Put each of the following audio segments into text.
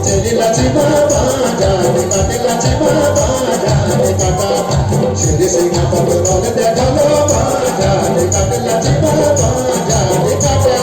चलिलाची बाबा जाने काटलाची बाबा जाने काटा शिरी सिंगा पटरोल देखालो जाने काटलाची बाबा जाने काटा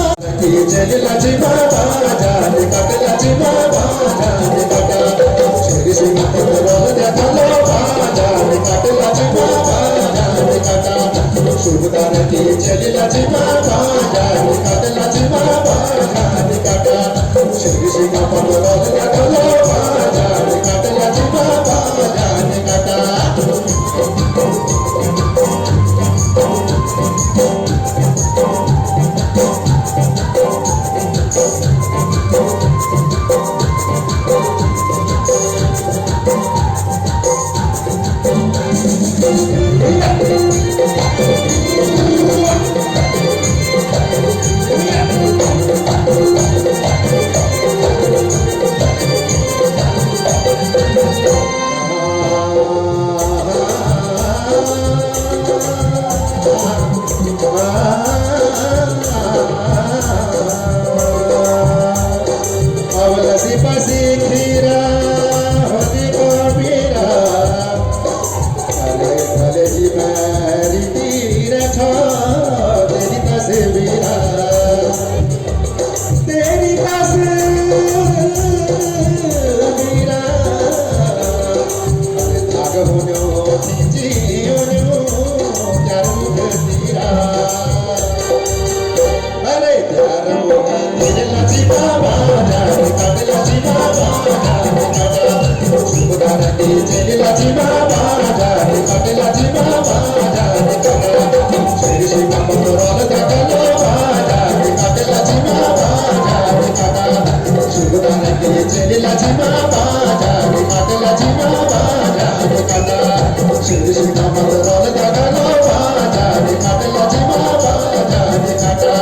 चलिलाची बाबा जाने काटलाची बाबा जाने काटा शिरी सिंगा पटरोल देखालो जाने काटलाची बाबा जाने काटा शुभदार की चलिलाची बाबा जाने काटलाची बाबा जाने काटा शिरी सिंगा पटरोल देखालो जाने काटलाची बाबा जाने काटा चलिलाची बाबा जाने काटलाची बाबा जाने काटा शिरी सिंगा पटरोल देखालो जाने काटलाची बाबा जाने काटा शुभदार की चलिलाची बाबा जाने काटलाची बाबा जाने काटा शिरी सिंगा पटरोल देखालो जाने काटलाची बाबा जाने काटा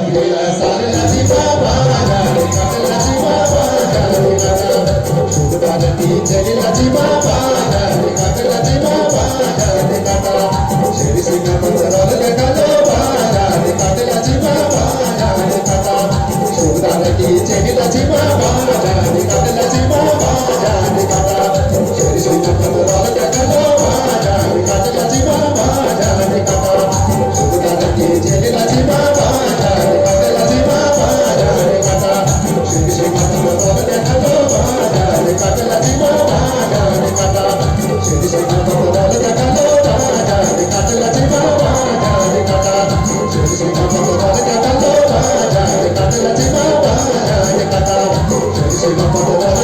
लपलेला सारला जीवा माझ्या रे काटला जीवा माझ्या रे काटा शुभदान की चलीला जीवा माझ्या रे काटला जीवा माझ्या रे काटा शेरी सिंगा पंजराल गगालो माझ्या रे काटला जीवा माझ्या रे काटा शुभदान की चलीला जीवा माझ्या रे काटला जीवा माझ्या रे काटा शेरी सिंगा पंजराल गगालो माझ्या रे काटला जीवा माझ्या रे काटा शुभदान की चलीला जीवा माझ्या रे काटला जीवा माझ्या रे काटा शेरी सिंगा पंजराल गगालो माझ्या रे काटला जीवा माझ्या रे काटा शेरी सिंगा पंजराल गगालो माझ्या रे काटला जीवा माझ्या रे काटा शेरी सिंगा पंजराल गगालो माझ्या रे काटला जीवा माझ्या रे काटा शेरी सिंगा पंजराल